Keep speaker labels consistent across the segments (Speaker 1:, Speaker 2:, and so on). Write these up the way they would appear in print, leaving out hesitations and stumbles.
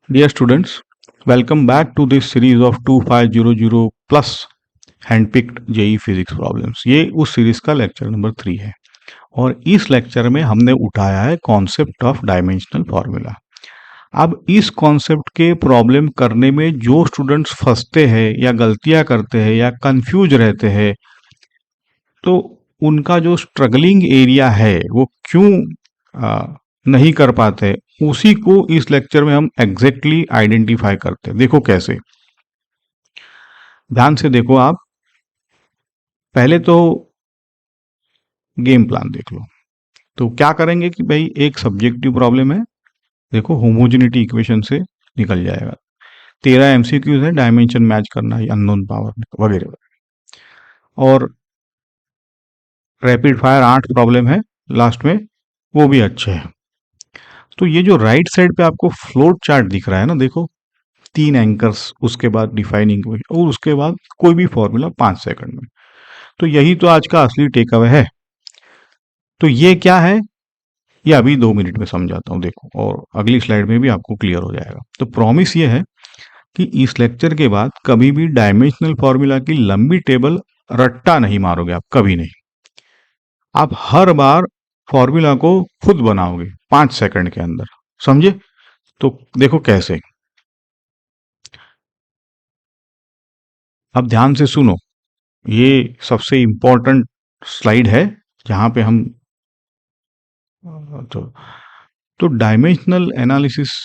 Speaker 1: Dear students, welcome back to this series of 2500 plus handpicked JEE physics problems. ये उस series का lecture number 3 है और इस लेक्चर में हमने उठाया है कॉन्सेप्ट ऑफ डायमेंशनल फार्मूला। अब इस कॉन्सेप्ट के प्रॉब्लम करने में जो स्टूडेंट्स फंसते हैं या गलतियां करते हैं या कंफ्यूज रहते हैं, तो उनका जो स्ट्रगलिंग एरिया है वो क्यों नहीं कर पाते, उसी को इस लेक्चर में हम एग्जैक्टली आइडेंटिफाई करते हैं। देखो कैसे, ध्यान से देखो आप। पहले तो गेम प्लान देख लो। तो क्या करेंगे कि भाई एक सब्जेक्टिव प्रॉब्लम है, देखो होमोजेनिटी इक्वेशन से निकल जाएगा। 13 एमसीक्यूज है, डायमेंशन मैच करना है, अननोन पावर वगैरह, और रैपिड फायर 8 प्रॉब्लम है लास्ट में, वो भी अच्छे हैं। तो ये जो राइट साइड पे आपको फ्लोट चार्ट दिख रहा है ना, देखो 3 एंकर्स, उसके बाद डिफाइनिंग और उसके बाद कोई भी फॉर्मूला 5 सेकंड में। तो यही तो आज का असली टेक अवे है। तो ये क्या है, ये अभी 2 मिनट में समझाता हूँ, देखो, और अगली स्लाइड में भी आपको क्लियर हो जाएगा। तो प्रॉमिस ये है कि इस लेक्चर के बाद कभी भी डायमेंशनल फॉर्मूला की लंबी टेबल रट्टा नहीं मारोगे आप, कभी नहीं। आप हर बार फॉर्मूला को खुद बनाओगे 5 सेकंड के अंदर, समझे? तो देखो कैसे, अब ध्यान से सुनो। ये सबसे इंपॉर्टेंट स्लाइड है जहां पे हम तो डायमेंशनल एनालिसिस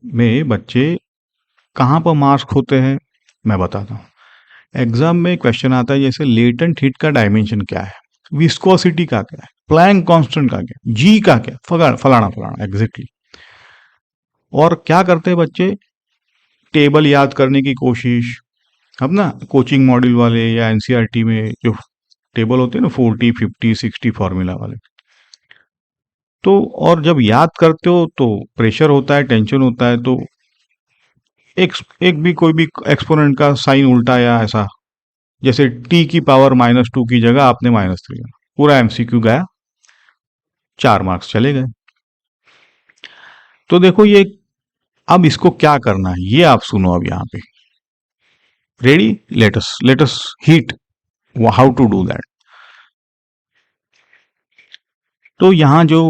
Speaker 1: में बच्चे कहाँ पर मार्क्स होते हैं मैं बताता हूँ। एग्जाम में क्वेश्चन आता है जैसे लेटेंट हीट का डायमेंशन क्या है, विस्कोसिटी का क्या है, प्लैंक कांस्टेंट का क्या, जी का क्या, फलाना फलाना एग्जैक्टली। और क्या करते हैं बच्चे, टेबल याद करने की कोशिश। अब ना कोचिंग मॉड्यूल वाले या एनसीईआरटी में जो टेबल होते हैं ना 40 50 60 फॉर्मूला वाले, तो और जब याद करते हो तो प्रेशर होता है, टेंशन होता है, तो एक भी कोई भी एक्सपोनेंट का साइन उल्टा या ऐसा, जैसे टी की पावर -2 की जगह आपने -3, पूरा एमसीक्यू गया, 4 मार्क्स चले गए। तो देखो ये, अब इसको क्या करना है ये आप सुनो। अब यहाँ पे ready, let's hit how to do that. तो यहाँ जो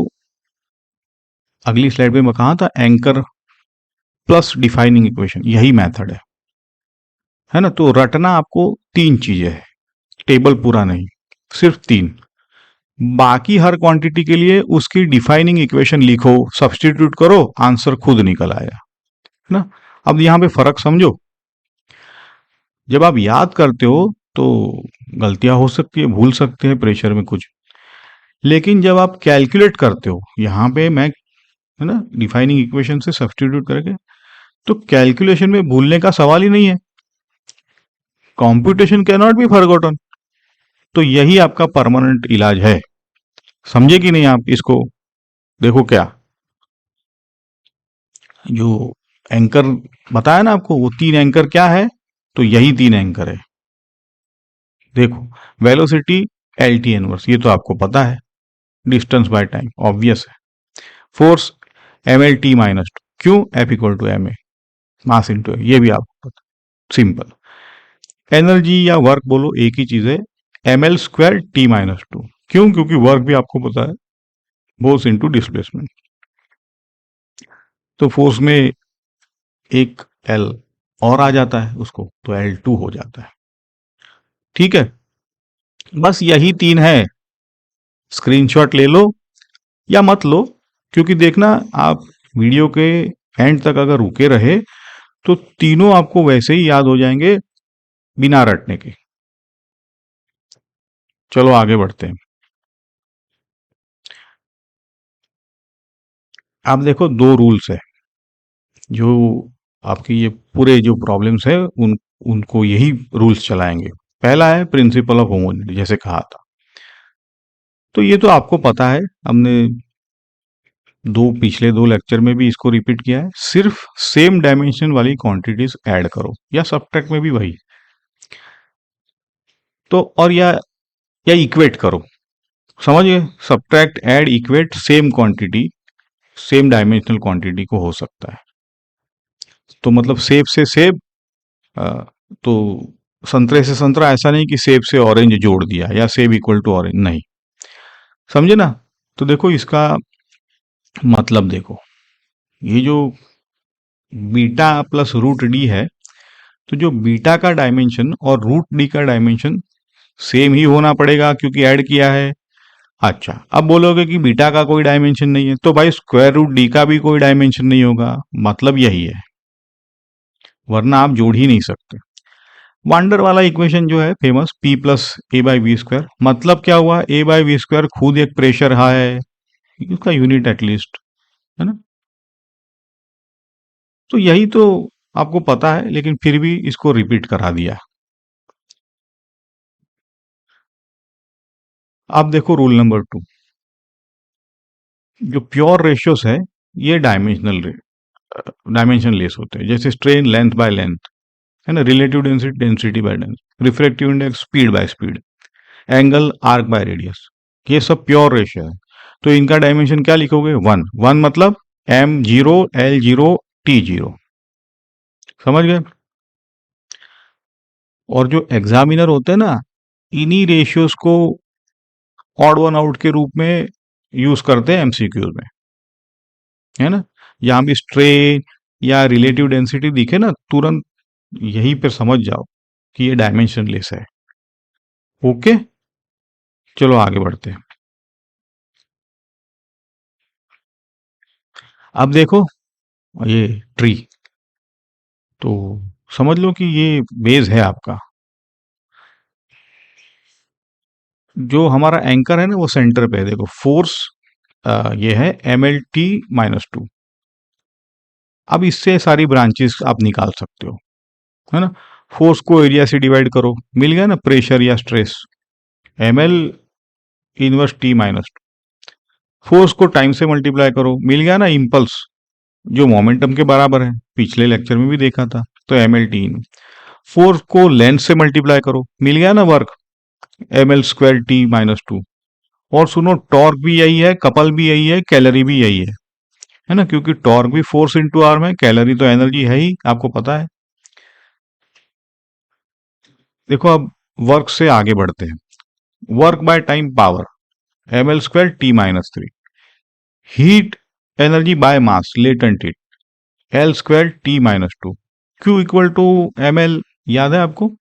Speaker 1: अगली स्लाइड पे मैं कहा था, एंकर प्लस डिफाइनिंग इक्वेशन, यही मेथड है ना। तो रटना आपको 3 चीजें है, टेबल पूरा नहीं, सिर्फ 3। बाकी हर क्वांटिटी के लिए उसकी डिफाइनिंग इक्वेशन लिखो, सब्स्टिट्यूट करो, आंसर खुद निकल आएगा, है ना। अब यहाँ पे फर्क समझो, जब आप याद करते हो तो गलतियां हो सकती है, भूल सकते हैं प्रेशर में कुछ, लेकिन जब आप कैलकुलेट करते हो, यहाँ पे मैं, है ना, डिफाइनिंग इक्वेशन से सब्स्टिट्यूट करके, तो कैलकुलेशन में भूलने का सवाल ही नहीं है। Computation can not be forgotten. तो यही आपका परमानेंट इलाज है, समझे कि नहीं आप इसको? देखो क्या, जो एंकर बताया ना आपको, वो 3 एंकर क्या है, तो यही 3 एंकर है। देखो, वेलोसिटी एल टी इनवर्स, ये तो आपको पता है, डिस्टेंस बाय टाइम ऑब्वियस है। फोर्स एम एल टी -2, क्यों, F equal to M A, mass into, ये भी आपको पता, सिंपल। एनर्जी या वर्क बोलो, एक ही चीज है, एम एल स्क्वायर टी -2, क्यों, क्योंकि वर्क भी आपको पता है, फोर्स इंटू डिस्प्लेसमेंट। तो फोर्स में एक एल और आ जाता है उसको, तो L2 हो जाता है। ठीक है, बस यही 3 है। स्क्रीनशॉट ले लो या मत लो, क्योंकि देखना, आप वीडियो के एंड तक अगर रुके रहे तो तीनों आपको वैसे ही याद हो जाएंगे बिना रटने के। चलो आगे बढ़ते हैं। आप देखो, 2 रूल्स है जो आपकी ये पूरे जो प्रॉब्लम्स है उनको यही रूल्स चलाएंगे। पहला है प्रिंसिपल ऑफ होमोजेनिटी, जैसे कहा था, तो ये तो आपको पता है, हमने पिछले 2 लेक्चर में भी इसको रिपीट किया है। सिर्फ सेम डायमेंशन वाली क्वांटिटीज ऐड करो, या सब्ट्रैक्ट में भी वही, तो और या इक्वेट करो, समझ गए? Subtract, add, equate, same quantity, same dimensional quantity को हो सकता है। तो मतलब सेब से सेब, अ, तो संतरे से संतरा, ऐसा नहीं कि सेब से ऑरेंज जोड़ दिया या सेब इक्वल टू ऑरेंज, नहीं। समझे ना? तो देखो इसका मतलब देखो, ये जो बीटा प्लस रूट डी है, तो जो बीटा का डायमेंशन और रूट डी का डायमेंशन सेम ही होना पड़ेगा क्योंकि ऐड किया है। अच्छा, अब बोलोगे कि बीटा का कोई डायमेंशन नहीं है, तो भाई स्क्वायर रूट डी का भी कोई डायमेंशन नहीं होगा, मतलब यही है, वरना आप जोड़ ही नहीं सकते। वांडर वाला इक्वेशन जो है famous, P plus a by V square, मतलब क्या हुआ, ए बाई वी स्क्वायर खुद एक प्रेशर है, उसका यूनिट एटलीस्ट, है ना? तो यही तो आपको पता है, लेकिन फिर भी इसको रिपीट करा दिया। अब देखो रूल नंबर 2, जो प्योर रेशियोस है ये डायमेंशन लेस होते हैं, जैसे स्ट्रेन लेंथ बाय लेंथ, है ना, relative density density by density, refractive index speed by speed, angle arc by radius, ये सब प्योर रेशियो है। तो इनका डायमेंशन क्या लिखोगे, 1 1, मतलब m0 l0 t0। समझ गए? और जो एग्जामिनर होते हैं ना, इन्हीं रेशियोज को ऑड वन आउट के रूप में यूज करते हैं एमसीक्यूज में, है ना? यहाँ भी स्ट्रेन या रिलेटिव डेंसिटी दिखे ना, तुरंत यहीं पे समझ जाओ कि ये डायमेंशन लेस है। ओके, चलो आगे बढ़ते हैं। अब देखो ये ट्री, तो समझ लो कि ये बेस है आपका, जो हमारा एंकर है ना वो सेंटर पे है, देखो फोर्स ये है mlt-2। अब इससे सारी ब्रांचेस आप निकाल सकते हो, है ना? फोर्स को एरिया से डिवाइड करो, मिल गया ना, प्रेशर या stress, ml inverse t-2। Force को टाइम से मल्टीप्लाई करो, मिल गया ना, इम्पल्स, जो मोमेंटम के बराबर है, पिछले लेक्चर में भी देखा था, तो ml t। फोर्स को लेंथ से मल्टीप्लाई करो, मिल गया ना वर्क, ml स्क्वायर t-2। और सुनो, टॉर्क भी यही है, कपल भी यही है, कैलोरी भी यही है ना, क्योंकि टॉर्क भी फोर्स इंटू आर्म है, कैलोरी तो एनर्जी है ही, आपको पता है। देखो अब वर्क से आगे बढ़ते हैं, work by time power, ml square t-3, heat energy by mass latent heat, L square t-2, Q equal to ml, याद है आपको?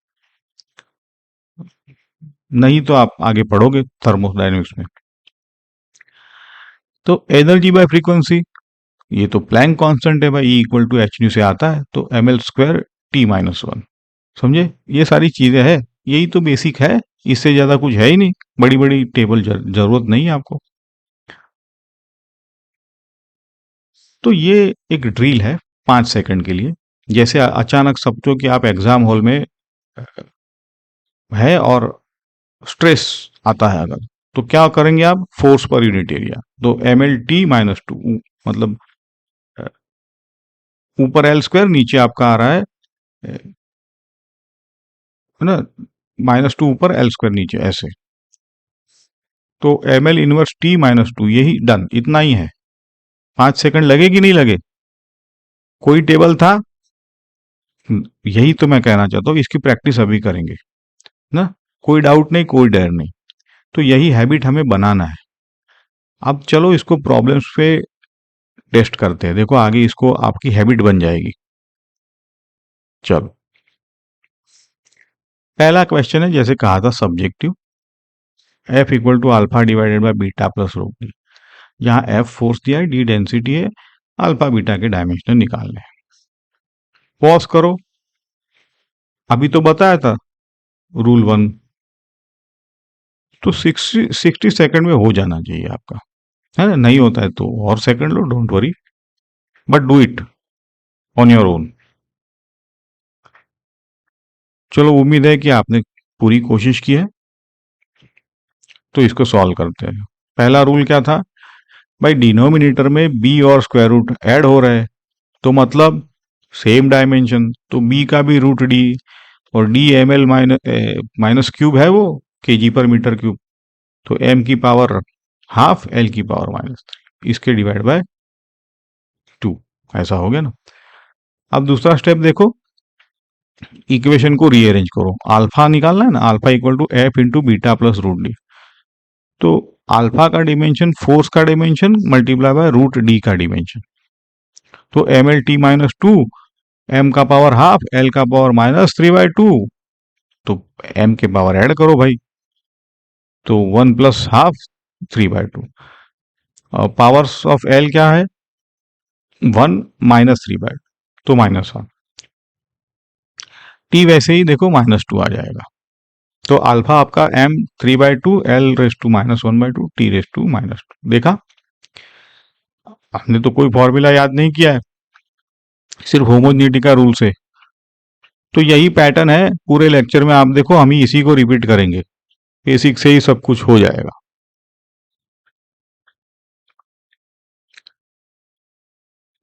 Speaker 1: नहीं तो आप आगे पढ़ोगे थर्मोडायनेमिक्स में। तो एनर्जी बाय फ्रीक्वेंसी, ये तो प्लैंक कांस्टेंट है भाई, E equal to H nu से आता है, तो ml स्क्वायर t-1। समझे? ये सारी चीजें हैं, यही तो बेसिक है, इससे ज्यादा कुछ है ही नहीं, बड़ी बड़ी टेबल जरूरत नहीं है आपको। तो ये एक ड्रिल है 5 सेकंड के लिए, जैसे अचानक समझो कि आप एग्जाम हॉल में है और स्ट्रेस आता है अगर, तो क्या करेंगे आप, फोर्स पर यूनिट एरिया, तो ml-t-2, मतलब ऊपर एल स्क्वायर, नीचे आपका आ रहा है ना, -2 ऊपर एल स्क्वायर नीचे, ऐसे। तो ml इनवर्स t-2, यही डन, इतना ही है। 5 सेकंड लगे कि नहीं लगे? कोई टेबल था? यही तो मैं कहना चाहता हूँ, इसकी प्रैक्टिस अभी करेंगे ना, कोई डाउट नहीं, कोई डर नहीं। तो यही हैबिट हमें बनाना है। अब चलो इसको प्रॉब्लम्स पे टेस्ट करते हैं, देखो आगे इसको आपकी हैबिट बन जाएगी। चलो, पहला क्वेश्चन है, जैसे कहा था subjective, F equal to alpha divided by beta plus rho D. यहाँ एफ फोर्स दिया है, डी डेंसिटी है, अल्फा बीटा के डायमेंशन निकालने हैं। पॉज करो, अभी तो बताया था रूल 1, तो 60 सेकंड में हो जाना चाहिए आपका, है ना? नहीं होता है तो और second low, don't worry, but do it on your own. चलो, उम्मीद है कि आपने पूरी कोशिश की है, तो इसको सॉल्व करते हैं। पहला रूल क्या था भाई, डिनोमिनेटर में बी और स्क्वायर रूट ऐड हो रहे हैं, तो मतलब सेम डायमेंशन, तो बी का भी रूट डी, और D M L minus cube है वो, केजी पर मीटर क्यूब, तो एम की पावर हाफ, एल की पावर -3, इसके डिवाइड बाय 2, ऐसा हो गया ना। अब दूसरा स्टेप देखो, इक्वेशन को रीअरेंज करो। अल्फा निकालना है ना, alpha equal to F into beta plus root D. तो अल्फा का डिमेंशन फोर्स का dimension multiply by root D का डिमेंशन। तो M L T minus two, M का पावर हाफ, एल का पावर -3/2। तो एम के पावर ऐड करो भाई, तो 1 प्लस हाफ 3/2। और पावर्स ऑफ एल क्या है, 1 -3/2, तो -1। टी वैसे ही देखो -2 आ जाएगा। तो अल्फा आपका M 3/2, L raise to -1/2, T raise to -2। देखा, हमने तो कोई फॉर्मूला याद नहीं किया है, सिर्फ होमोजेनिटी का रूल से। तो यही पैटर्न है पूरे लेक्चर में, आप देखो हम ही इसी को रिपीट करेंगे, बेसिक से ही सब कुछ हो जाएगा।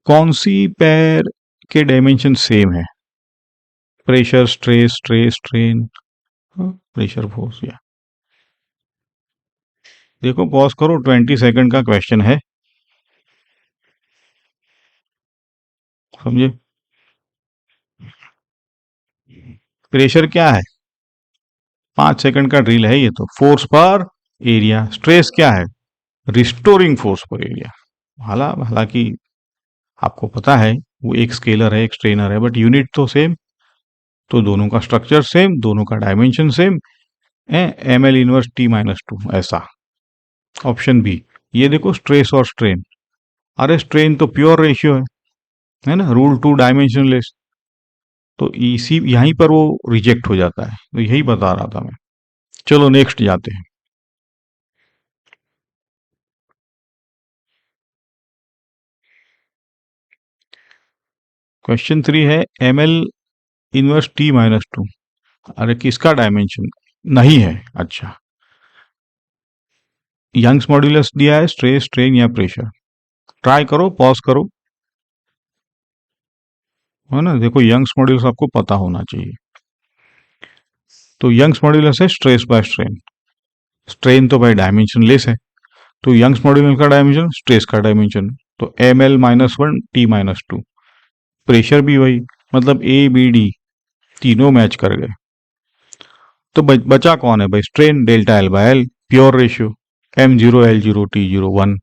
Speaker 1: कौन सी पैर के डायमेंशन सेम है, pressure stress stress strain, pressure force या। देखो पॉज करो, 20 सेकंड का क्वेश्चन है, समझे। प्रेशर क्या है, 5 सेकंड का ड्रिल है ये तो, फोर्स पर एरिया। स्ट्रेस क्या है, रिस्टोरिंग फोर्स पर एरिया। हालांकि आपको पता है वो एक स्केलर है एक स्ट्रेनर है, बट यूनिट तो सेम। तो दोनों का स्ट्रक्चर सेम, दोनों का डायमेंशन सेम है, एम एल इनवर्स T-2 ऐसा। ऑप्शन बी, ये देखो स्ट्रेस और स्ट्रेन। अरे स्ट्रेन तो प्योर रेशियो है ना, रूल 2 डायमेंशनलेस। तो इसी यहीं पर वो रिजेक्ट हो जाता है, तो यही बता रहा था मैं। चलो नेक्स्ट जाते हैं। क्वेश्चन 3 है, एम एल इनवर्स T-2। अरे किसका डायमेंशन नहीं है, अच्छा। यंग्स मॉड्यूलस दिया है, स्ट्रेस स्ट्रेन या प्रेशर। ट्राई करो, पॉज करो, है ना। देखो यंग्स मॉड्यूलस आपको पता होना चाहिए। तो यंग्स मॉड्यूलस है स्ट्रेस बाय स्ट्रेन, स्ट्रेन तो भाई डायमेंशन लेस है, तो यंग्स मॉड्यूलस का डायमेंशन स्ट्रेस का डायमेंशन। तो एम एल -1 T-2। प्रेशर भी वही, मतलब ए बी डी तीनों मैच कर गए। तो बचा कौन है भाई, strain delta L by L, pure ratio, M0 L0 T0 1,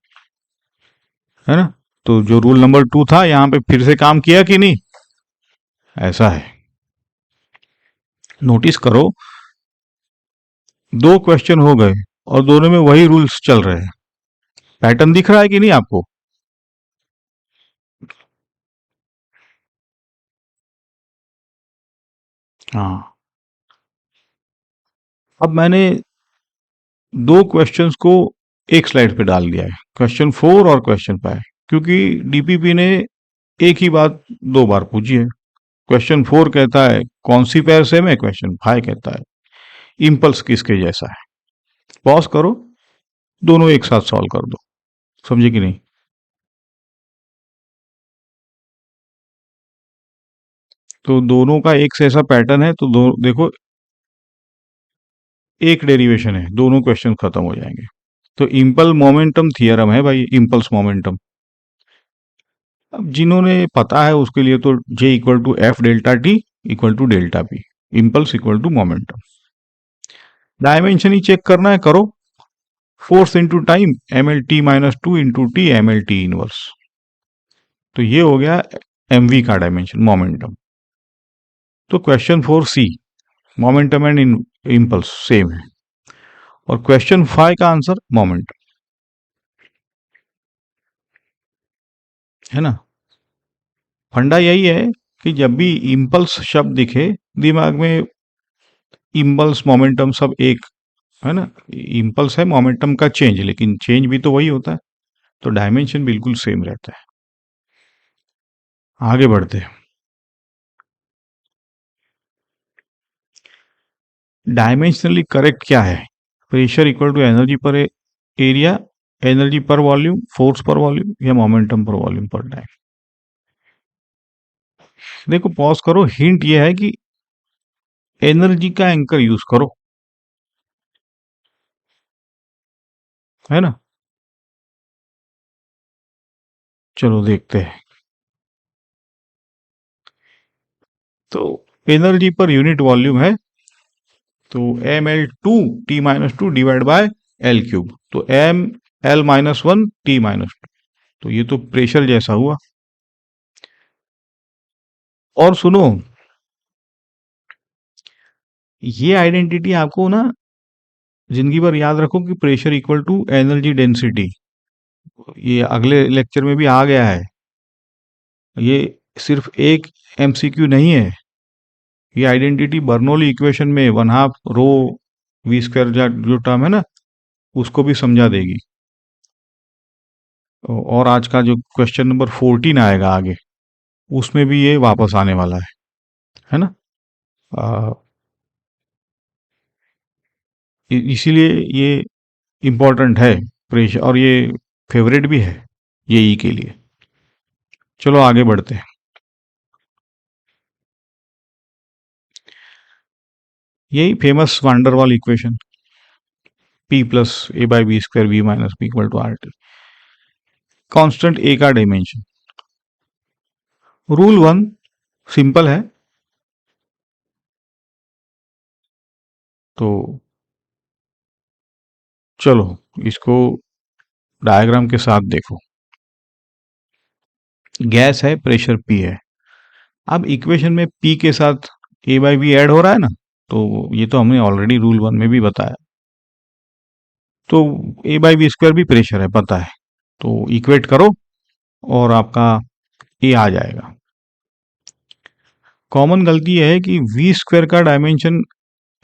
Speaker 1: है ना। तो जो रूल नंबर 2 था यहाँ पे फिर से काम किया कि नहीं, ऐसा है। नोटिस करो, दो क्वेश्चन हो गए और दोनों में वही रूल्स चल रहे हैं। पैटर्न दिख रहा है कि नहीं आपको। हाँ, अब मैंने दो क्वेश्चंस को एक स्लाइड पे डाल दिया है, क्वेश्चन 4 और क्वेश्चन 5, क्योंकि डीपीपी ने एक ही बात दो बार पूछी है। क्वेश्चन 4 कहता है कौन सी पैर सेम है, क्वेश्चन 5 कहता है इम्पल्स किसके जैसा है। पॉज करो, दोनों एक साथ सॉल्व कर दो, समझे कि नहीं। तो दोनों का एक से ऐसा पैटर्न है, तो देखो एक डेरिवेशन है, दोनों क्वेश्चन खत्म हो जाएंगे। तो इम्पल मोमेंटम थियरम है भाई, इम्पल्स मोमेंटम। अब जिन्होंने पता है उसके लिए तो J equal to F delta T equal to delta P, impulse equal to momentum. Dimension ही चेक करना है, करो। Force into time ML T-2 into T ML T inverse. तो ये हो गया MV का डायमेंशन, मोमेंटम। तो question 4C, momentum and impulse same है, और क्वेश्चन 5 का आंसर मोमेंटम, है ना। फंडा यही है कि जब भी इम्पल्स शब्द दिखे दिमाग में, इम्पल्स मोमेंटम सब एक, है ना। इम्पल्स है मोमेंटम का चेंज, लेकिन चेंज भी तो वही होता है, तो डायमेंशन बिल्कुल सेम रहता है। आगे बढ़ते हैं। डायमेंशनली करेक्ट क्या है, प्रेशर इक्वल टू एनर्जी पर एरिया, एनर्जी पर वॉल्यूम, फोर्स पर वॉल्यूम, या मोमेंटम पर वॉल्यूम पर टाइम। देखो पॉज करो, हिंट ये है कि एनर्जी का एंकर यूज करो, है ना। चलो देखते हैं। तो एनर्जी पर यूनिट वॉल्यूम है, तो M L two T minus two divide by L cube, तो M L minus one T minus two, तो ये तो प्रेशर जैसा हुआ। और सुनो, ये आइडेंटिटी आपको ना जिंदगी भर याद रखो कि pressure equal to energy density, ये अगले लेक्चर में भी आ गया है। ये सिर्फ एक एमसीक्यू नहीं है, ये आइडेंटिटी बर्नौली इक्वेशन में one half rho V square जो टर्म है ना, उसको भी समझा देगी। और आज का जो क्वेश्चन नंबर 14 आएगा आगे, उसमें भी ये वापस आने वाला है ना। आ, इसीलिए ये इम्पोर्टेंट है प्रेशर, और ये फेवरेट भी है ये के लिए। चलो आगे बढ़ते हैं। यही famous Van der Waals equation, P plus a by b square V minus b equal to R T, constant a का डायमेंशन। रूल वन सिंपल है, तो चलो इसको डायग्राम के साथ देखो। गैस है, प्रेशर पी है। अब इक्वेशन में पी के साथ ए बाई बी ऐड हो रहा है ना, तो ये तो हमने ऑलरेडी रूल वन में भी बताया। तो ए बाई बी स्क्वायर भी प्रेशर है, पता है, तो इक्वेट करो और आपका ए आ जाएगा। कॉमन गलती यह है कि वी स्क्वायर का डायमेंशन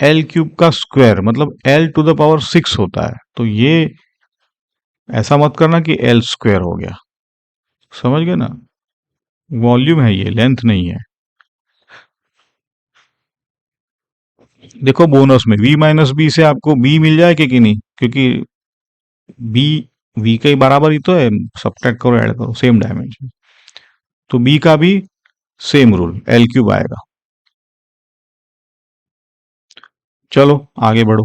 Speaker 1: एल क्यूब का स्क्वायर मतलब एल टू द पावर 6 होता है, तो ये ऐसा मत करना कि एल स्क्वायर हो गया, समझ गए ना। वॉल्यूम है ये, लेंथ नहीं है। देखो बोनस में v माइनस बी से आपको b मिल जाए कि नहीं, क्योंकि b v के बराबर ही तो है, सब्ट्रैक्ट करो ऐड करो, सेम डायमेंशन, तो b का भी सेम रूल एल क्यूब आएगा। चलो आगे बढ़ो।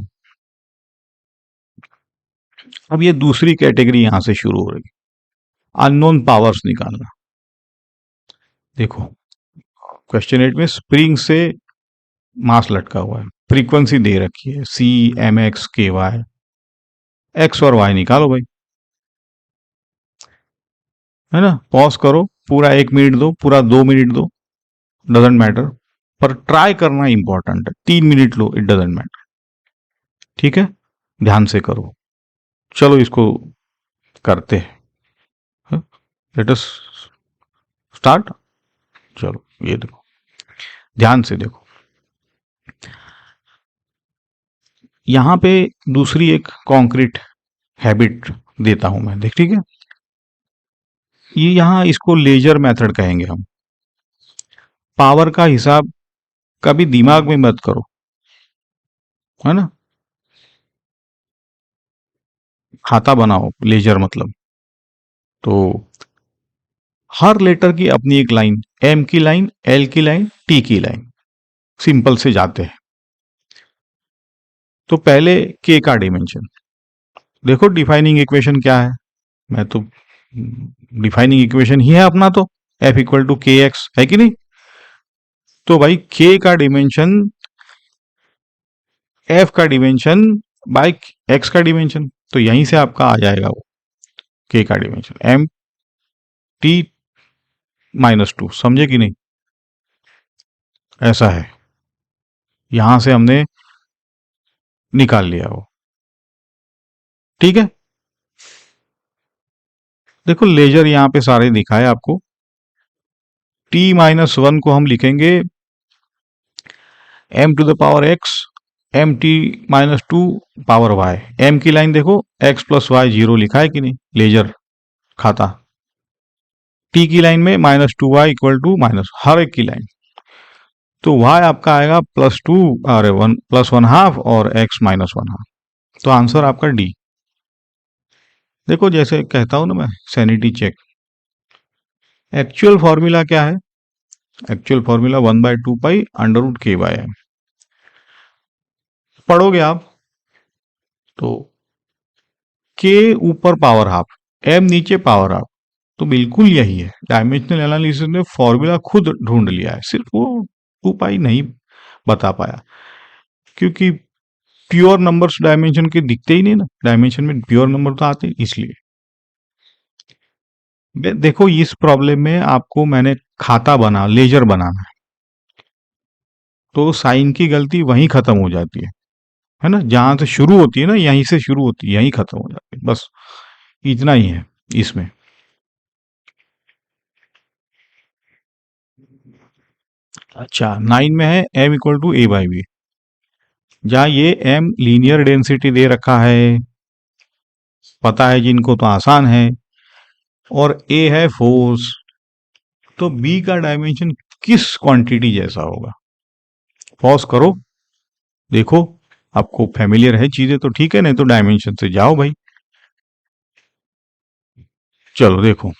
Speaker 1: अब ये दूसरी कैटेगरी यहां से शुरू हो रही, अननोन पावर्स निकालना। देखो क्वेश्चन 8 में स्प्रिंग से मास लटका हुआ है, फ्रीक्वेंसी दे रखी है सी एम एक्स के वाई, एक्स और वाई निकालो भाई, है ना। पॉज करो, पूरा 1 मिनट दो, पूरा 2 मिनट दो, डजेंट मैटर, पर ट्राई करना इंपॉर्टेंट है। 3 minute low, it doesn't matter, ठीक है, ध्यान से करो। चलो इसको करते हैं, लेट अस स्टार्ट। चलो ये देखो, ध्यान से देखो, यहां पे दूसरी एक कॉन्क्रीट हैबिट देता हूं मैं, देख ठीक है। ये यहां इसको लेजर मेथड कहेंगे हम। पावर का हिसाब कभी दिमाग में मत करो, है ना, खाता बनाओ लेजर मतलब। तो हर लेटर की अपनी एक लाइन, एम की लाइन, एल की लाइन, टी की लाइन, सिंपल से जाते हैं। तो पहले के का डिमेंशन देखो, डिफाइनिंग इक्वेशन क्या है, मैं तो डिफाइनिंग इक्वेशन ही है अपना, तो F equal to K X है कि नहीं। तो भाई के का डिमेंशन एफ का डिमेंशन बाय एक्स का डिमेंशन, तो यहीं से आपका आ जाएगा वो के का dimension M T minus two, समझे कि नहीं। ऐसा है, यहां से हमने निकाल लिया वो, ठीक है। देखो लेजर यहां पे सारे दिखाए आपको। टी माइनस वन को हम लिखेंगे M to the power X, M T minus two power Y. M की लाइन देखो, एक्स प्लस वाई जीरो लिखा है कि नहीं, लेजर खाता। टी की लाइन में minus two y equal to minus, हर एक की लाइन, तो वाई आपका आएगा प्लस टू, अरे वन प्लस वन हाफ, और एक्स माइनस वन हाफ, तो आंसर आपका डी। देखो जैसे कहता हूं ना मैं, सैनिटी चेक। एक्चुअल फॉर्मूला क्या है, actual formula 1/2 pi under root K by M. पढ़ोगे आप तो के ऊपर पावर हाफ, एम नीचे पावर हाफ, तो बिल्कुल यही है। डायमेंशनल एनालिसिस ने फॉर्मूला खुद ढूंढ लिया है, सिर्फ वो 2 पाई नहीं बता पाया, क्योंकि प्योर नंबर्स डायमेंशन के दिखते ही नहीं ना, डायमेंशन में प्योर नंबर तो आते ही, इसलिए। देखो इस प्रॉब्लम में आपको मैंने खाता बना लेजर बनाना है, तो साइन की गलती वहीं खत्म हो जाती है ना, जहां से शुरू होती है ना, यहीं से शुरू होती है, यहीं खत्म हो जाती है, बस इतना ही है इसमें। अच्छा, 9 में है m equal to a by b, जहाँ ये m लीनियर डेंसिटी दे रखा है, पता है जिनको तो आसान है, और a है फोर्स, तो b का डायमेंशन किस क्वांटिटी जैसा होगा? पॉज करो, देखो, आपको फैमिलियर है चीजें तो ठीक है, नहीं तो डायमेंशन से जाओ भाई। चलो देखो,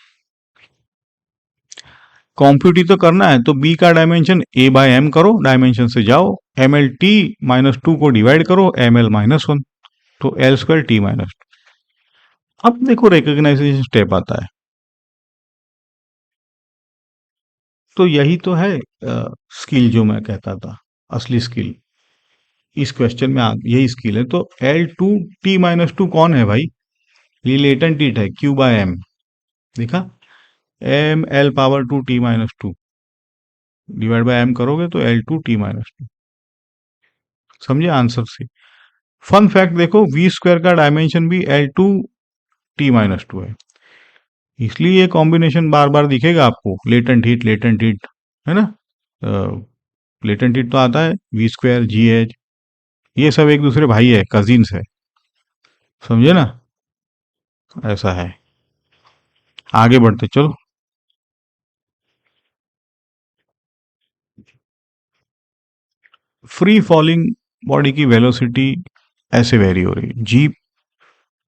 Speaker 1: कॉम्प्यूट ही तो करना है, तो b का डायमेंशन a बाय एम करो, डायमेंशन से जाओ, M L T minus two को डिवाइड करो, एम एल माइनस वन, तो एल स्क्वायर टी माइनस। अब देखो रिकॉग्नाइजेशन स्टेप आता है, तो यही तो है स्किल जो मैं कहता था, असली स्किल इस क्वेश्चन में यही स्किल है। तो L two T minus two कौन है भाई? ये लेटेंट हीट है, क्यू बाय एम, देखा, M L power two T minus two divide by M करोगे तो L two T minus two, समझे आंसर से। फन फैक्ट देखो, वी स्क्वायर का डायमेंशन भी L two T minus two है, इसलिए ये कॉम्बिनेशन बार बार दिखेगा आपको, लेटेंट हीट, है ना, लेटेंट हीट तो आता है वी स्क्वायर जी एच, ये सब एक दूसरे भाई है, कजिन्स है, समझे ना, ऐसा है। आगे बढ़ते चलो। फ्री फॉलिंग बॉडी की वेलोसिटी ऐसे वेरी हो रही है,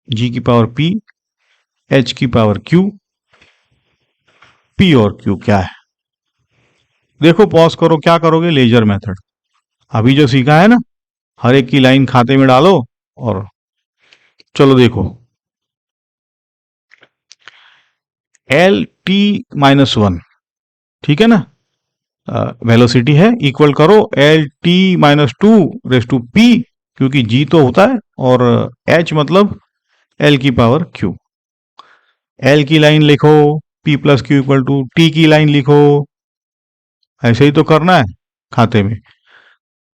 Speaker 1: जी की पावर पी, एच की पावर क्यू, पी और क्यू क्या है? देखो पॉज करो, क्या करोगे? लेजर मेथड, अभी जो सीखा है ना, हर एक की लाइन खाते में डालो, और चलो देखो, एल टी माइनस वन, ठीक है ना, वेलोसिटी है, इक्वल करो L T minus two raise to P, क्योंकि जी तो होता है, और एच मतलब एल की पावर क्यू। एल की लाइन लिखो, P plus Q equal to T की लाइन लिखो, ऐसे ही तो करना है खाते में।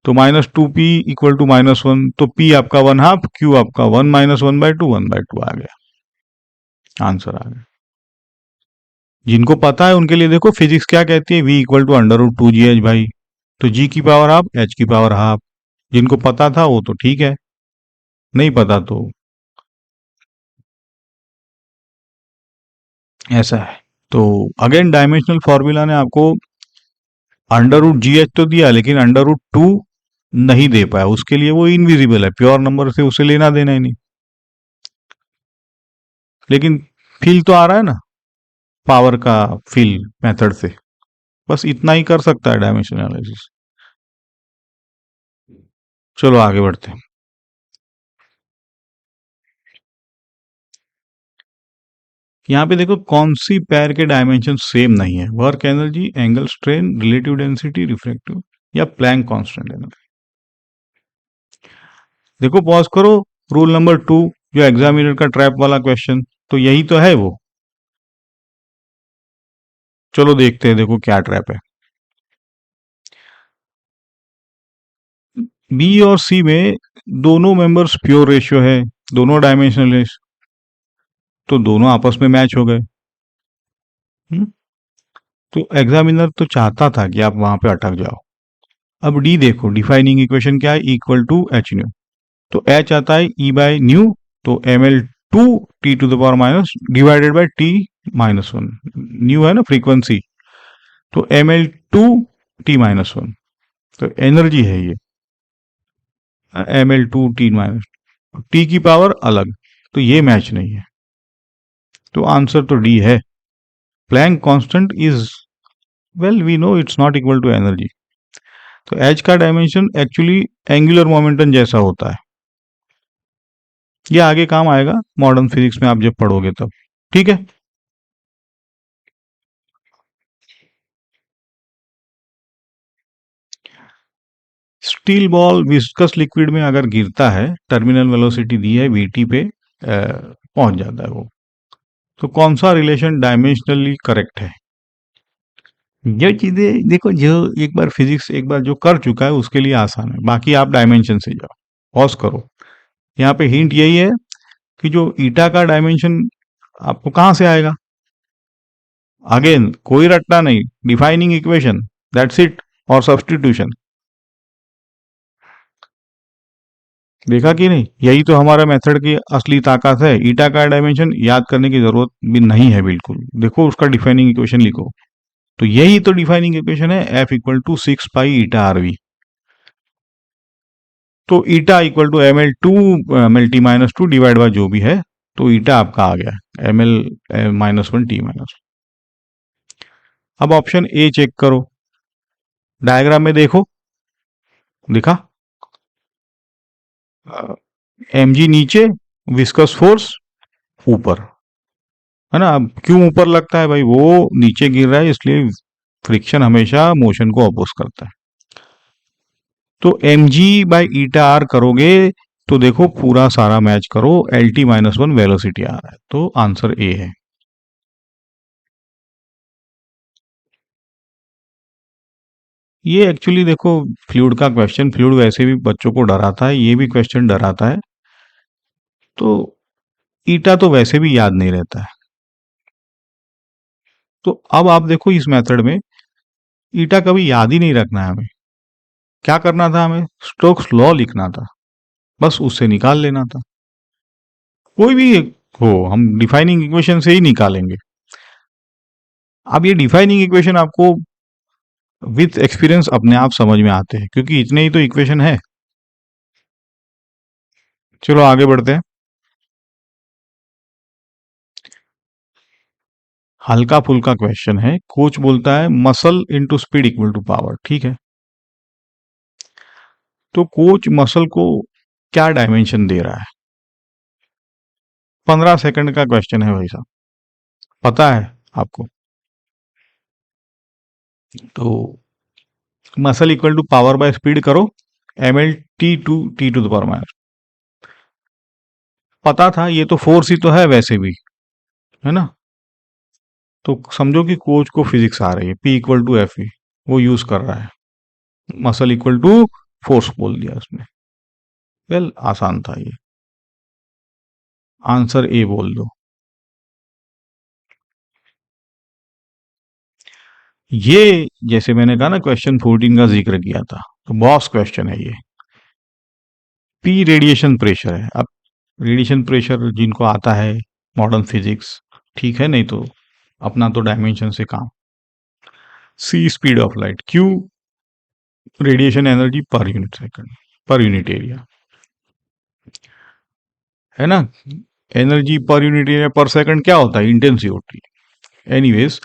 Speaker 1: तो minus two P equal to minus one, तो पी आपका वन हाफ, क्यू आपका one minus one by two आ गया, आंसर आ गया। जिनको पता है उनके लिए देखो, फिजिक्स क्या कहती है, V equal to under root two G H भाई, तो जी की पावर हाफ, एच की पावर हाफ, जिनको पता था वो तो ठीक है, नहीं पता तो ऐसा है। तो अगेन डायमेंशनल फॉर्मूला ने आपको अंडर रूट जी एच तो दिया, लेकिन अंडर रूट टू नहीं दे पाया, उसके लिए वो इनविजिबल है, प्योर नंबर से उसे लेना देना ही नहीं, लेकिन फील तो आ रहा है ना, पावर का फील मेथड से, बस इतना ही कर सकता है डायमेंशन एनालिसिस। चलो आगे बढ़ते हैं। यहाँ पे देखो कौन सी पैर के डायमेंशन सेम नहीं है, work energy, angle strain, relative density, refractive, या प्लैंक कांस्टेंट एनर्जी। देखो पॉज करो, रूल नंबर टू, जो एग्जामिनर का ट्रैप वाला क्वेश्चन, तो यही तो है वो। चलो देखते हैं, देखो क्या ट्रैप है। बी और सी में दोनों मेंबर्स प्योर रेशियो है, दोनों डायमेंशनलेस, तो दोनों आपस में मैच हो गए। हम्म? तो एग्जामिनर तो चाहता था कि आप वहां पे अटक जाओ। अब डी देखो, डिफाइनिंग इक्वेशन क्या है, इक्वल टू एच न्यू, तो एच आता है ई बाय न्यू, तो M L two T two the power minus divided by T minus one, nu है ना फ्रीक्वेंसी, तो M L two T minus one, तो एनर्जी है ये M L two T minus, T की power अलग, तो ये मैच नहीं है, तो आंसर तो डी है। Planck constant is, well we know it's not equal to energy, तो एच का डायमेंशन एक्चुअली एंगुलर मोमेंटम जैसा होता है, ये आगे काम आएगा मॉडर्न फिजिक्स में आप जब पढ़ोगे तब, ठीक है। स्टील बॉल विस्कस लिक्विड में अगर गिरता है, टर्मिनल वेलोसिटी दी है वीटी पे, पहुंच जाता है वो। तो कौन सा रिलेशन डायमेंशनली करेक्ट है? ये चीजें देखो, जो एक बार फिजिक्स एक बार जो कर चुका है उसके लिए आसान है, बाकी आप डायमेंशन से जाओ, पॉज करो। यहाँ पे हिंट यही है कि जो ईटा का डायमेंशन आपको कहां से आएगा। अगेन कोई रट्टा नहीं, डिफाइनिंग इक्वेशन, दैट्स इट, और सब्स्टिट्यूशन। देखा कि नहीं, यही तो हमारा मेथड की असली ताकत है। ईटा का डायमेंशन याद करने की जरूरत भी नहीं है बिल्कुल, देखो उसका डिफाइनिंग इक्वेशन लिखो। तो यही तो डिफाइनिंग इक्वेशन है, F equal to 6 pi eta R V. तो eta equal to M L टी-2 डिवाइड बाय जो भी है, तो ईटा आपका आ गया एम एल -1 टी-। अब ऑप्शन ए चेक करो, डायग्राम में देखो, दिखा, एम जी नीचे, विस्कस फोर्स ऊपर, है ना। अब क्यों ऊपर लगता है भाई, वो नीचे गिर रहा है, इसलिए फ्रिक्शन हमेशा मोशन को अपोज करता है। तो M G by eta R करोगे तो देखो पूरा सारा मैच करो, LT-1 वेलोसिटी आ रहा है, तो आंसर ए है। ये एक्चुअली देखो फ्लूइड का क्वेश्चन, फ्लूइड वैसे भी बच्चों को डराता है, ये भी क्वेश्चन डराता है। तो ईटा तो वैसे भी याद नहीं रहता है। तो अब आप देखो इस मेथड में ईटा कभी याद ही नहीं रखना है हमें। क्या करना था, हमें स्टोक्स लॉ लिखना था, बस उससे निकाल लेना था। कोई भी एक हो, हम डिफाइनिंग इक्वेशन से ही निकालेंगे। अब ये डिफाइनिंग इक्वेशन आपको विथ एक्सपीरियंस अपने आप समझ में आते हैं, क्योंकि इतने ही तो इक्वेशन है। चलो आगे बढ़ते हैं। हल्का फुल्का क्वेश्चन है। कोच बोलता है muscle into speed equal to power, ठीक है। तो कोच मसल को क्या डायमेंशन दे रहा है? 15 सेकंड का क्वेश्चन है भाई साहब, पता है आपको। तो muscle equal to power by speed करो, ML T/T⁴, पता था, ये तो फोर्स ही तो है वैसे भी, है ना। तो समझो कि कोच को फिजिक्स आ रही है, P = F, वो यूज कर रहा है, मसल इक्वल टू फोर्स बोल दिया उसने। वेल आसान था ये, आंसर ए बोल दो। ये जैसे मैंने कहा ना, क्वेश्चन 14 का जिक्र किया था, तो बॉस क्वेश्चन है ये। पी रेडिएशन प्रेशर है। अब रेडिएशन प्रेशर जिनको आता है मॉडर्न फिजिक्स, ठीक है, नहीं तो अपना तो डायमेंशन से काम। C speed of light, q radiation energy per unit second, per unit area, है ना। एनर्जी पर यूनिट एरिया पर सेकंड क्या होता है, intensity. Anyways,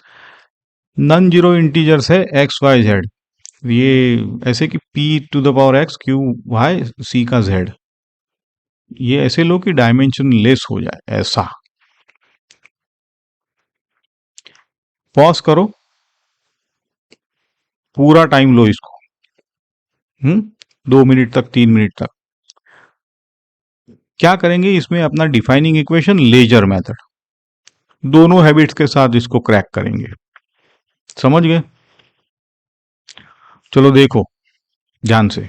Speaker 1: non zero integers है एक्स वाई जेड, ये ऐसे कि P⁴ Q Y C का Z, ये ऐसे लो कि डायमेंशन लेस हो जाए ऐसा। पॉज करो, पूरा टाइम लो इसको, 2 मिनट तक, 3 मिनट तक। क्या करेंगे इसमें, अपना डिफाइनिंग इक्वेशन, लेजर मेथड, दोनों हैबिट्स के साथ इसको क्रैक करेंगे। समझ गए? चलो देखो ध्यान से,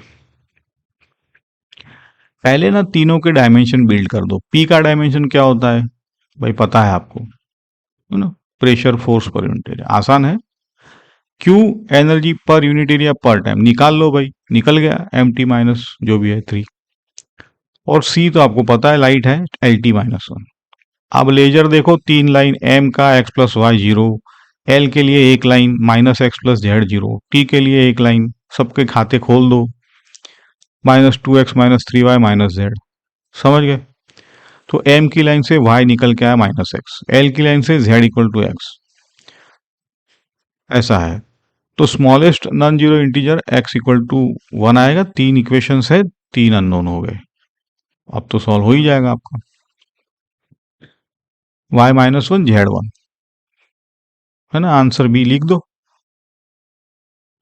Speaker 1: पहले ना तीनों के डायमेंशन बिल्ड कर दो। पी का डायमेंशन क्या होता है भाई, पता है आपको, है ना, प्रेशर फोर्स पर यूनिट एरिया, आसान है। Q energy per unit area पर टाइम, निकाल लो भाई, निकल गया, MT- जो भी है 3। और सी तो आपको पता है लाइट है, LT-1। अब लेजर देखो, 3 लाइन, एम का x+y 0, एल के लिए एक लाइन -x+z 0, टी के लिए एक लाइन, सबके खाते खोल दो, -2x -3y -z। समझ गए? तो एम की लाइन से y निकल के आया -x, एल की लाइन से z = x, ऐसा है। तो smallest non zero integer x = 1 आएगा। 3 इक्वेशंस है, 3 अननोन हो गए। अब तो सॉल्व हो ही जाएगा आपका, y -1 z1, है ना। आंसर बी लिख दो।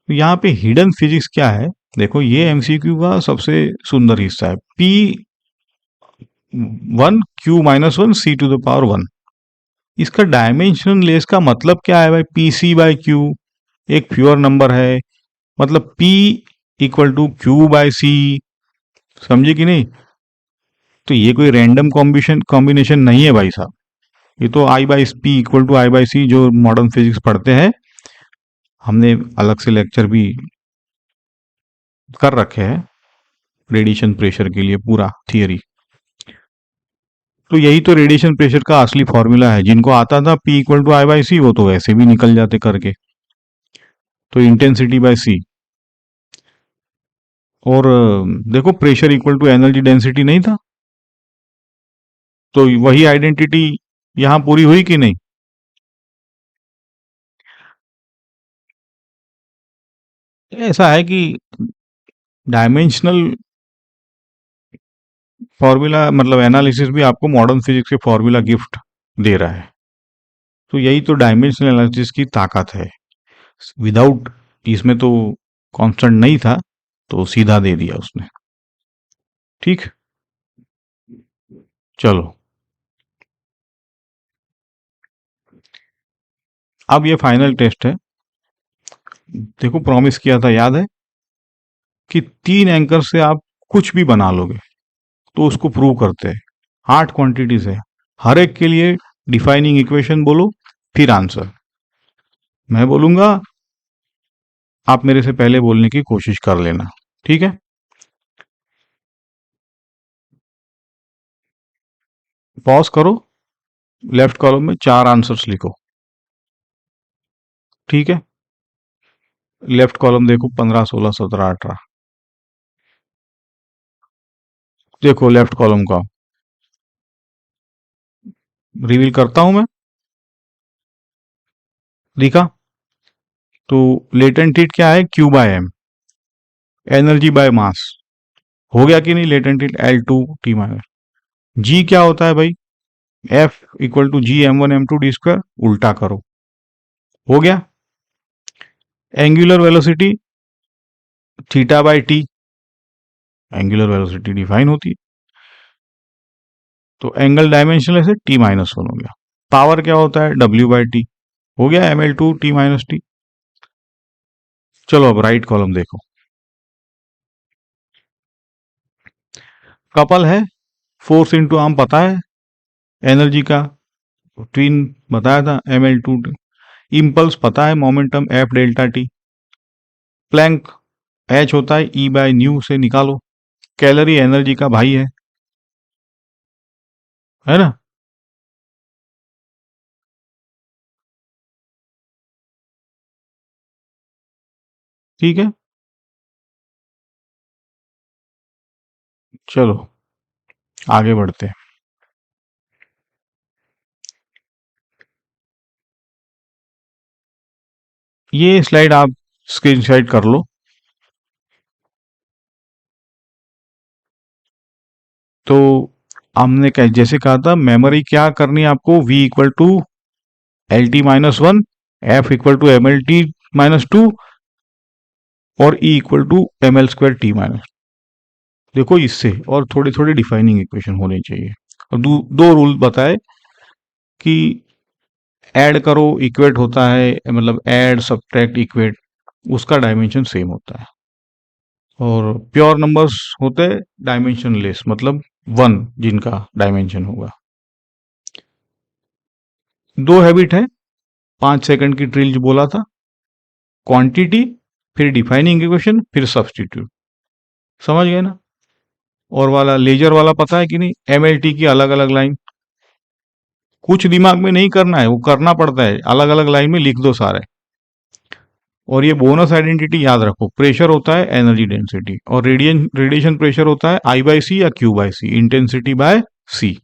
Speaker 1: तो यहाँ पे हिडन फिजिक्स क्या है, देखो ये एमसीक्यू का सबसे सुंदर हिस्सा है। P1 Q-1 C⁻1। इसका डायमेंशन लेस का मतलब क्या है भाई? PC/Q एक प्योर नंबर है, मतलब P इक्वल टू Q/C। समझे कि नहीं? तो ये कोई रैंडम कॉम्बिनेशन नहीं है भाई साहब। ये तो I/P=I/C, जो मॉडर्न फिजिक्स पढ़ते हैं, हमने अलग से लेक्चर भी कर रखे हैं रेडिएशन प्रेशर के लिए, पूरा थियरी। तो यही तो रेडिएशन प्रेशर का असली फॉर्मूला है। जिनको आता था P=I/C, वो तो वैसे भी निकल जाते करके। तो इंटेंसिटी/C। और देखो, pressure equal to energy density नहीं था? तो वही आइडेंटिटी यहां पूरी हुई कि नहीं? ऐसा है कि डायमेंशनल फॉर्मूला, मतलब एनालिसिस भी आपको मॉडर्न फिजिक्स के फॉर्मूला गिफ्ट दे रहा है। तो यही तो डायमेंशनल एनालिसिस की ताकत है। विदाउट, इसमें तो कांस्टेंट नहीं था, तो सीधा दे दिया उसने। ठीक, चलो। अब ये फाइनल टेस्ट है। देखो, प्रॉमिस किया था, याद है कि 3 एंकर से आप कुछ भी बना लोगे, तो उसको प्रूव करते हैं। 8 क्वांटिटीज है, हर एक के लिए डिफाइनिंग इक्वेशन बोलो, फिर आंसर। मैं बोलूंगा, आप मेरे से पहले बोलने की कोशिश कर लेना। ठीक है? पॉज करो, लेफ्ट कॉलम में 4 आंसर्स लिखो। ठीक है? लेफ्ट कॉलम देखो, 15, 16, 17, 18। देखो लेफ्ट कॉलम का, रिवील करता हूं मैं। लिखा? तो लेटेंट हीट क्या है? Q/m, एनर्जी बाय मास। हो गया कि नहीं? Latent heat L2T-। जी क्या होता है भाई? F=G m1 m2 d²। उल्टा करो, हो गया। Angular velocity θ/t, angular velocity define होती है। तो एंगल डायमेंशन से T-1 हो गया। पावर क्या होता है? W/t। हो गया mL2T-t। चलो अब राइट कॉलम देखो। कपल है, फोर्स इंटू आर्म पता है, एनर्जी का ट्विन बताया था mL2। इम्पल्स पता है, मोमेंटम F∆t। प्लैंक H होता है E/ν से निकालो। कैलोरी एनर्जी का भाई है ना? ठीक है, चलो आगे बढ़ते हैं। ये स्लाइड आप स्क्रीनशॉट कर लो। तो हमने जैसे कहा था, मेमोरी क्या करनी है आपको? V=LT-1, F=MLT-2, और E=mL²T-। देखो, इससे और थोड़ी थोड़ी डिफाइनिंग इक्वेशन होनी चाहिए। और दो रूल बताए कि ऐड करो, इक्वेट होता है, मतलब ऐड सब्ट्रैक्ट इक्वेट, उसका डायमेंशन सेम होता है। और प्योर नंबर्स होते डायमेंशन लेस, मतलब 1 जिनका डायमेंशन होगा। 2 हैबिट है, 5 सेकंड की ड्रिल जो बोला था। क्वांटिटी, फिर डिफाइनिंग इक्वेशन, फिर सब्सटीट्यूट। समझ गए ना? और वाला लेजर वाला पता है कि नहीं? MLT की अलग अलग लाइन। कुछ दिमाग में नहीं करना है, वो करना पड़ता है, अलग अलग लाइन में लिख दो सारे। और ये बोनस आइडेंटिटी याद रखो, प्रेशर होता है एनर्जी डेंसिटी, और रेडिएशन प्रेशर होता है I/C या Q/C, इंटेंसिटी बाय C।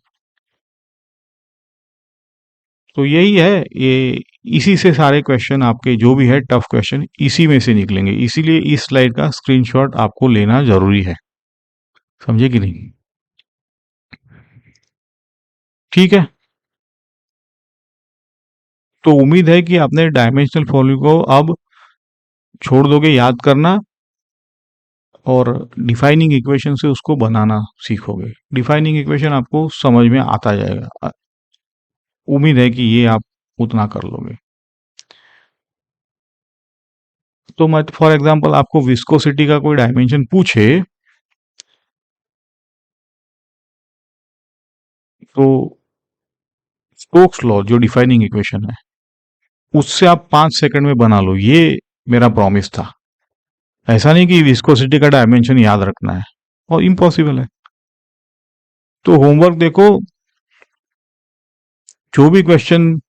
Speaker 1: तो यही है ये। इसी से सारे क्वेश्चन आपके जो भी है टफ क्वेश्चन, इसी में से निकलेंगे। इसीलिए इस स्लाइड का स्क्रीनशॉट आपको लेना जरूरी है। समझे कि नहीं? ठीक है, तो उम्मीद है कि आपने डायमेंशनल फॉर्मूले को अब छोड़ दोगे याद करना। और डिफाइनिंग इक्वेशन से उसको बनाना सीखोगे। डिफाइनिंग इक्वेशन आपको समझ में आता जाएगा। उम्मीद है कि ये आप उतना कर लोगे। तो मैं फॉर एग्जांपल आपको विस्कोसिटी का कोई डायमेंशन पूछे तो स्टोक्स लॉ जो डिफाइनिंग इक्वेशन है उससे आप 5 सेकंड में बना लो, ये मेरा प्रॉमिस था। ऐसा नहीं कि विस्कोसिटी का डायमेंशन याद रखना है, और इम्पॉसिबल है। तो होमवर्क देखो, जो भी क्वेश्चन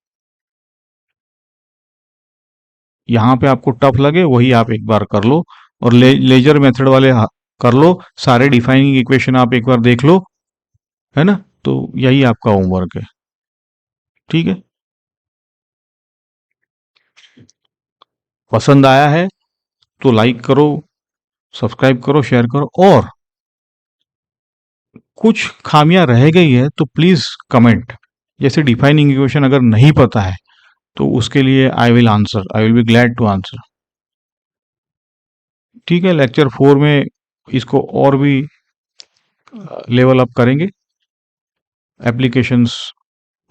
Speaker 1: यहाँ पे आपको टफ लगे वही आप एक बार कर लो, और लेजर मेथड वाले कर लो। सारे डिफाइनिंग इक्वेशन आप एक बार देख लो, है ना। तो यही आपका होमवर्क है, ठीक है। पसंद आया है तो लाइक करो, सब्सक्राइब करो, शेयर करो, और कुछ खामियां रह गई है तो प्लीज कमेंट। जैसे डिफाइनिंग इक्वेशन अगर नहीं पता है तो उसके लिए I will be glad to answer. ठीक है, लेक्चर 4 में इसको और भी लेवल अप करेंगे। एप्लीकेशंस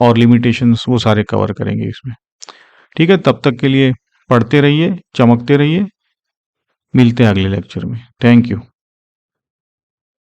Speaker 1: और लिमिटेशंस वो सारे कवर करेंगे इसमें। ठीक है, तब तक के लिए पढ़ते रहिए, चमकते रहिए। मिलते हैं अगले लेक्चर में। Thank you.